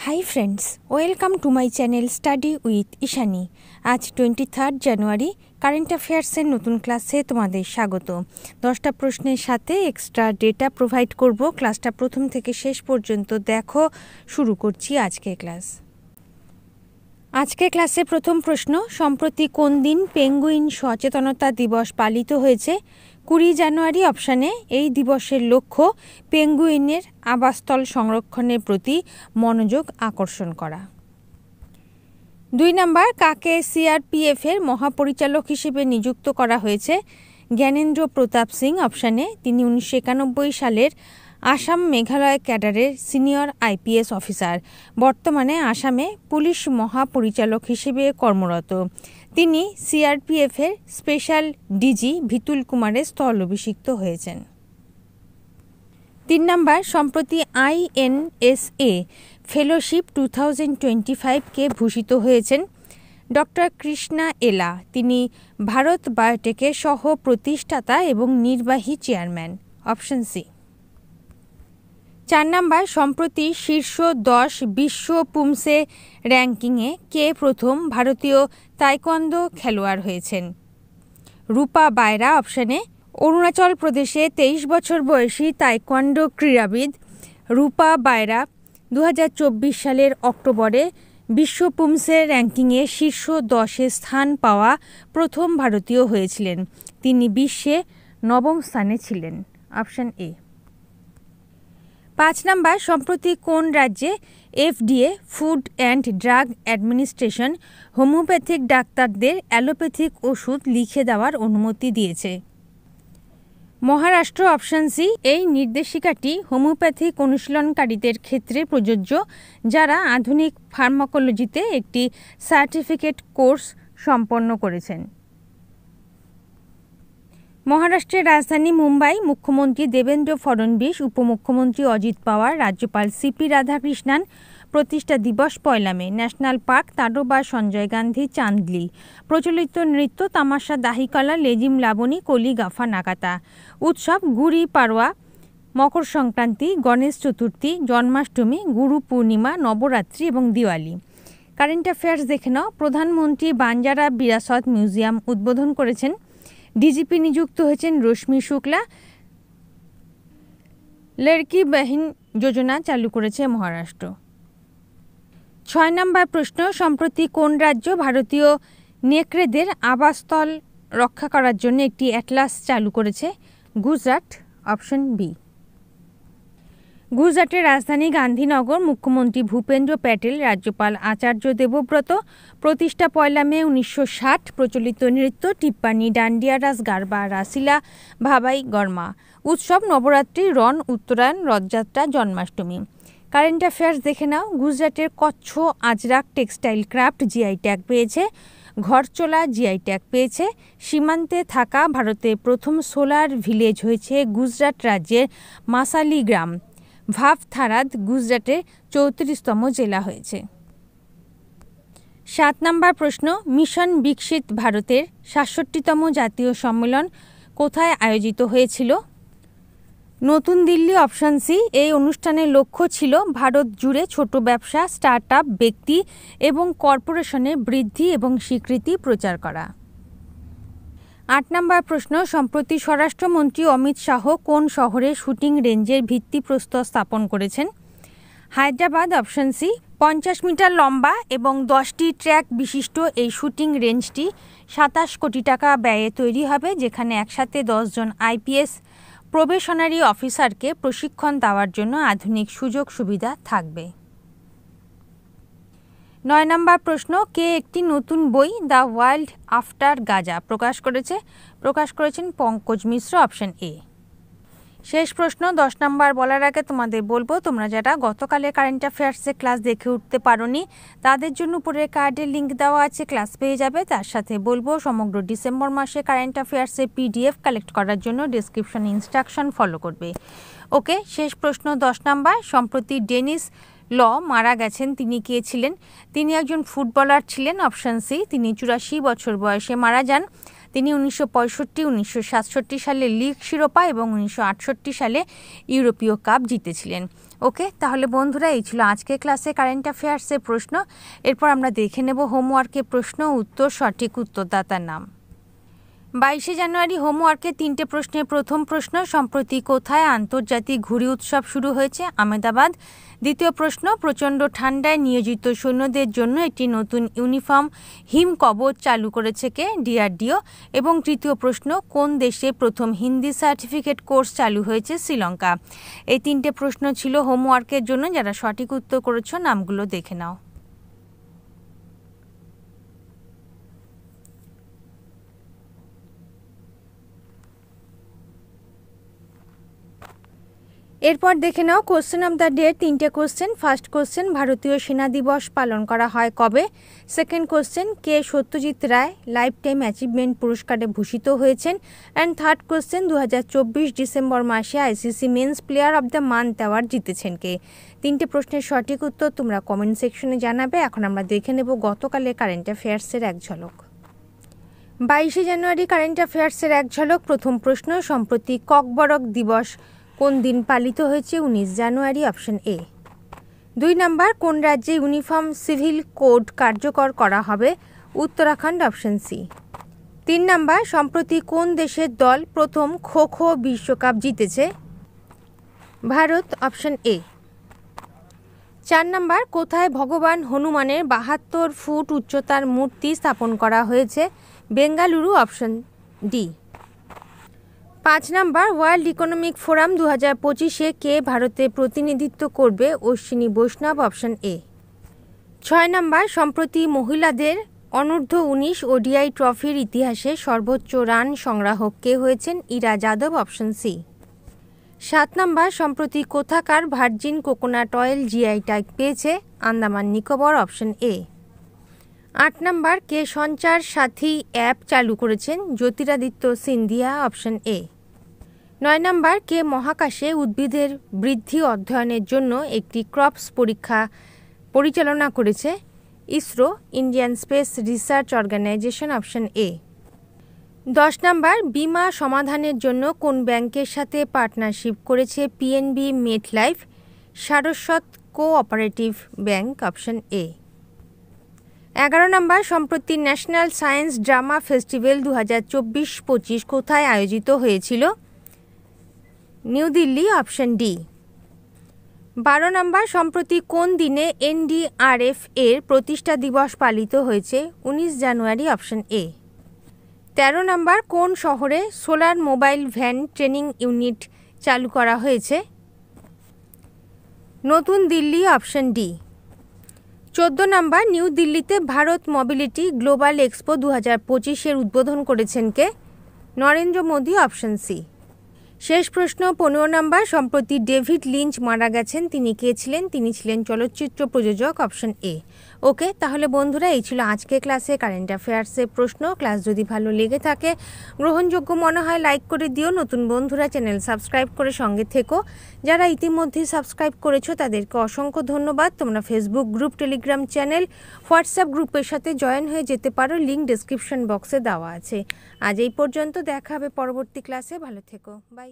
Hi friends, welcome to my channel study with Ishani. আজ 23 জানুয়ারি current অ্যাফেয়ার্সের নতুন ক্লাসে তোমাদের স্বাগত। 10টা প্রশ্নের সাথে এক্সট্রা ডেটা প্রোভাইড করব। ক্লাসটা প্রথম থেকে শেষ পর্যন্ত দেখো। শুরু করছি আজকের ক্লাস। আজকের ক্লাসে প্রথম প্রশ্ন, সম্প্রতি কোন দিন পেঙ্গুইন সচেতনতা দিবস পালিত হয়েছে? 20 জানুয়ারি। অপশানে এই দিবসের লক্ষ্য পেঙ্গুইনের আবাসস্থল সংরক্ষণের প্রতি মনোযোগ আকর্ষণ করা। 2 নম্বর, কাকে সিআরপিএফের মহাপরিচালক হিসেবে নিযুক্ত করা হয়েছে? জ্ঞানেন্দ্র প্রতাপ সিং। অপশানে তিনি 1991 সালের আসাম মেঘালয় ক্যাডারের সিনিয়র আইপিএস অফিসার। বর্তমানে আসামে পুলিশ মহাপরিচালক হিসেবে কর্মরত। তিনি সিআরপিএফের স্পেশাল ডিজি ভিতুল কুমারের স্থলাভিষিক্ত হয়েছেন। 3 নম্বর, সম্প্রতি আইএনএসএ ফেলোশিপ 2025-কে ভূষিত হয়েছেন ডক্টর কৃষ্ণা এলা। তিনি ভারত বায়োটেকের সহ প্রতিষ্ঠাতা এবং নির্বাহী চেয়ারম্যান। Option C. 4 নম্বর, সম্প্রতি শীর্ষ 10 বিশ্ব পুমসে র্যাঙ্কিংয়ে কে প্রথম ভারতীয় তাইকোয়ান্দো খেলোয়াড় হয়েছেন? রূপা বাইরা। অপশানে অরুণাচল প্রদেশে 23 বছর বয়সী তাইকোয়ান্ডো ক্রীড়াবিদ রূপা বাইরা 2024 সালের অক্টোবরে বিশ্ব পুমসে র্যাঙ্কিংয়ে শীর্ষ 10-এ স্থান পাওয়া প্রথম ভারতীয় হয়েছিলেন। তিনি বিশ্বে 9ম স্থানে ছিলেন। Option A. 5 নম্বর, সম্প্রতি কোন রাজ্যে FDA food and drug administration homeopathic ডাক্তারদের অ্যালোপ্যাথিক ওষুধ লিখে দেওয়ার অনুমতি দিয়েছে? মহারাষ্ট্র। Option C. এই নির্দেশিকাটি হোমিওপ্যাথিক অনুশীলনকারীদের ক্ষেত্রে প্রযোজ্য যারা আধুনিক ফার্মাকোলজিতে একটি সার্টিফিকেট কোর্স সম্পন্ন করেছেন। মহারাষ্ট্রের রাজধানী মুম্বাই। মুখ্যমন্ত্রী দেবেন্দ্র ফডনবিস, উপমুখ্যমন্ত্রী অজিত পাওয়ার, রাজ্যপাল সিপি রাধাকৃষ্ণন। প্রতিষ্ঠা দিবস 1 May. National park Tadoba, Sanjay Gandhi, Chandoli. প্রচলিত নৃত্য তামাশা, দাহিকলা, লেজিম, লাবণী, কলি, গাফা, নাগাতা। উৎসব গুড়ি পাড়ওয়া, মকর সংক্রান্তি, গণেশ চতুর্থী, জন্মাষ্টমী, গুরু পূর্ণিমা, নবরাত্রি এবং দিওয়ালি। কারেন্ট অ্যাফেয়ার্স দেখে নাও। প্রধানমন্ত্রী বাঞ্জারা বিরাসত মিউজিয়াম উদ্বোধন করেছেন। ডিজিপি নিযুক্ত হয়েছেন রশ্মি শুক্লা। লড়কি বহন যোজনা চালু করেছে মহারাষ্ট্র। 6 নম্বর প্রশ্ন, সম্প্রতি কোন রাজ্য ভারতীয় নেকড়েদের আবাসস্থল রক্ষা করার জন্য একটি অ্যাটলাস চালু করেছে? গুজরাট। Option B. গুজরাটের রাজধানী গান্ধীনগর। মুখ্যমন্ত্রী ভূপেন্দ্র প্যাটেল, রাজ্যপাল আচার্য দেবব্রত। প্রতিষ্ঠা 1 মে 1960। প্রচলিত নৃত্য টিপ্পানি, ডান্ডিয়া রাস, গারবা, রাসিলা, ভাবাই, গরমা। উৎসব নবরাত্রি, রন, উত্তরায়ণ, রথযাত্রা, জন্মাষ্টমী। কারেন্ট অ্যাফেয়ার্স দেখে নাও। গুজরাটের Kutch Ajrak textile craft GI tag পেয়েছে। ঘরচোলা জিআই ট্যাগ পেয়েছে। সীমান্তে থাকা ভারতের প্রথম সোলার ভিলেজ হয়েছে গুজরাট রাজ্যের মাসালি গ্রাম। ভাভথারাদ গুজরাটের 34তম জেলা হয়েছে। 7 নম্বর প্রশ্ন, মিশন বিকশিত ভারতের 67তম জাতীয় সম্মেলন কোথায় আয়োজিত হয়েছিল? নতুন দিল্লি। Option C. এই অনুষ্ঠানের লক্ষ্য ছিল ভারত জুড়ে ছোট ব্যবসা, স্টার্টআপ, ব্যক্তি এবং কর্পোরেশনের বৃদ্ধি এবং স্বীকৃতি প্রচার করা। 8 নম্বর প্রশ্ন, সম্প্রতি স্বরাষ্ট্রমন্ত্রী অমিত শাহ কোন শহরে শুটিং রেঞ্জের ভিত্তিপ্রস্তর স্থাপন করেছেন? হায়দ্রাবাদ। Option C. 50 মিটার লম্বা এবং 10টি ট্র্যাক বিশিষ্ট এই শুটিং রেঞ্জটি 27 কোটি টাকা ব্যয়ে তৈরি হবে, যেখানে একসাথে 10 জন আইপিএস প্রবেশনারি অফিসারকে প্রশিক্ষণ দেওয়ার জন্য আধুনিক সুযোগ সুবিধা থাকবে। 9 নম্বর প্রশ্ন, কে একটি নতুন বই দ্য ওয়ার্ল্ড আফটার গাজা প্রকাশ করেছেন পঙ্কজ মিশ্র। Option A. শেষ প্রশ্ন 10 নম্বর বলার আগে তোমাদের বলবো, তোমরা যারা গতকালের কারেন্ট অ্যাফেয়ার্সের ক্লাস দেখে উঠতে পারোনি তাদের জন্য উপরের কার্ডের লিঙ্ক দেওয়া আছে, ক্লাস পেয়ে যাবে। তার সাথে বলবো সমগ্র ডিসেম্বর মাসে কারেন্ট অ্যাফেয়ার্সের পিডিএফ কালেক্ট করার জন্য ডেসক্রিপশনে ইনস্ট্রাকশন ফলো করবে। ওকে, শেষ প্রশ্ন 10 নম্বর, সম্প্রতি ডেনিস ল মারা গেছেন। তিনি কে ছিলেন? তিনি একজন ফুটবলার ছিলেন। Option C. তিনি 84 বছর বয়সে মারা যান। তিনি 1965, 1967 সালে লিগ শিরোপা এবং 1968 সালে ইউরোপীয় কাপ জিতেছিলেন। ওকে, তাহলে বন্ধুরা এই ছিল আজকের ক্লাসে কারেন্ট অ্যাফেয়ার্সের প্রশ্ন। এরপর আমরা দেখে নেব হোমওয়ার্কের প্রশ্ন উত্তর, সঠিক উত্তরদাতার নাম। 22শে জানুয়ারি হোমওয়ার্কে 3টে প্রশ্নের প্রথম প্রশ্ন, সম্প্রতি কোথায় আন্তর্জাতিক ঘুড়ি উৎসব শুরু হয়েছে? আহমেদাবাদ। দ্বিতীয় প্রশ্ন, প্রচণ্ড ঠান্ডায় নিয়োজিত সৈন্যদের জন্য একটি নতুন ইউনিফর্ম হিম কবচ চালু করেছে কে? DRDO। এবং তৃতীয় প্রশ্ন, কোন দেশে প্রথম হিন্দি সার্টিফিকেট কোর্স চালু হয়েছে? শ্রীলঙ্কা। এই 3টে প্রশ্ন ছিল হোমওয়ার্কের জন্য। যারা সঠিক উত্তর করেছ নামগুলো দেখে নাও। এরপর দেখে নাও কোশ্চেন অফ দ্য ডে। 3টে কোশ্চেন। ফার্স্ট কোশ্চেন, ভারতীয় সেনা দিবস পালন করা হয় কবে? সেকেন্ড কোশ্চেন, কে Satyajit Ray lifetime achievement পুরস্কারে ভূষিত হয়েছেন? অ্যান্ড থার্ড কোশ্চেন, 2024 ডিসেম্বর মাসে ICC men's player of the month award জিতেছেন কে? 3টে প্রশ্নের সঠিক উত্তর তোমরা কমেন্ট সেকশনে জানাবে। এখন আমরা দেখে নেব গতকালের কারেন্ট অ্যাফেয়ার্সের এক ঝলক। 22শে জানুয়ারি কারেন্ট অ্যাফেয়ার্সের এক ঝলক। প্রথম প্রশ্ন, সম্প্রতি ককবরক দিবস কোন দিন পালিত হয়েছে? 19 জানুয়ারি, অপশন এ। 2 নম্বর, কোন রাজ্যে ইউনিফর্ম সিভিল কোড কার্যকর করা হবে? Uttarakhand, option C. 3 নম্বর, সম্প্রতি কোন দেশের দল প্রথম খো খো বিশ্বকাপ জিতেছে? Bharat, option A. 4 নম্বর, কোথায় ভগবান হনুমানের 72 ফুট উচ্চতার মূর্তি স্থাপন করা হয়েছে? Bengaluru, option D. 5 নম্বর, ওয়ার্ল্ড ইকোনমিক ফোরাম 2025-এ কে ভারতে প্রতিনিধিত্ব করবে? অশ্বিনী বৈষ্ণব, অপশন এ। 6 নম্বর, সম্প্রতি মহিলাদের অনূর্ধ্ব-19 ODI ট্রফির ইতিহাসে সর্বোচ্চ রান সংগ্রাহক কে হয়েছেন? Ira Yadav, option C. 7 নম্বর, সম্প্রতি কোথাকার virgin coconut oil GI tag পেয়েছে? Andaman Nicobar, option A. 8 নম্বর, কে সঞ্চার সাথী অ্যাপ চালু করেছেন? Jyotiraditya Scindia, option A. 9 নম্বর, কে মহাকাশে উদ্ভিদের বৃদ্ধি অধ্যয়নের জন্য একটি ক্রপস পরীক্ষা পরিচালনা করেছে? ISRO, Indian space research organisation, option A. 10 নম্বর, বীমা সমাধানের জন্য কোন ব্যাংকের সাথে পার্টনারশিপ করেছে PNB MetLife? Saraswat cooperative bank, option A. 11 নম্বর, সম্প্রতি ন্যাশনাল সায়েন্স ড্রামা ফেস্টিভ্যাল 2024-25 কোথায় আয়োজিত হয়েছিল? New Delhi, option D. 12 নম্বর, সম্প্রতি কোন দিনে NDRF এর প্রতিষ্ঠা দিবস পালিত হয়েছে? 19 জানুয়ারি, অপশন এ। 13 নম্বর, কোন শহরে solar mobile van training unit চালু করা হয়েছে? নতুন দিল্লি, অপশন ডি। 14 নম্বর, নিউ দিল্লিতে ভারত মোবিলিটি গ্লোবাল এক্সপো 2025-এর উদ্বোধন করেছেন কে? Narendra Modi, option C. শেষ প্রশ্ন 15 নম্বর, সম্প্রতি ডেভিড লিঞ্চ মারা গেছেন, তিনি কে ছিলেন? তিনি ছিলেন চলচ্চিত্র প্রযোজক, অপশন এ। ওকে, তাহলে বন্ধুরা এই ছিল আজকে ক্লাসে কারেন্ট অ্যাফেয়ার্সের প্রশ্ন। ক্লাস যদি ভালো লেগে থাকে, গ্রহণযোগ্য মনে হয়, লাইক করে দিও। নতুন বন্ধুরা চ্যানেল সাবস্ক্রাইব করে সঙ্গে থেকো। যারা ইতিমধ্যেই সাবস্ক্রাইব করেছো তাদেরকে অসংখ্য ধন্যবাদ। তোমরা Facebook group, Telegram channel, WhatsApp গ্রুপের সাথে জয়েন হয়ে যেতে পারো, লিঙ্ক ডেসক্রিপশন বক্সে দেওয়া আছে। আজ এই পর্যন্ত, দেখা হবে পরবর্তী ক্লাসে। ভালো থেকো, বাই।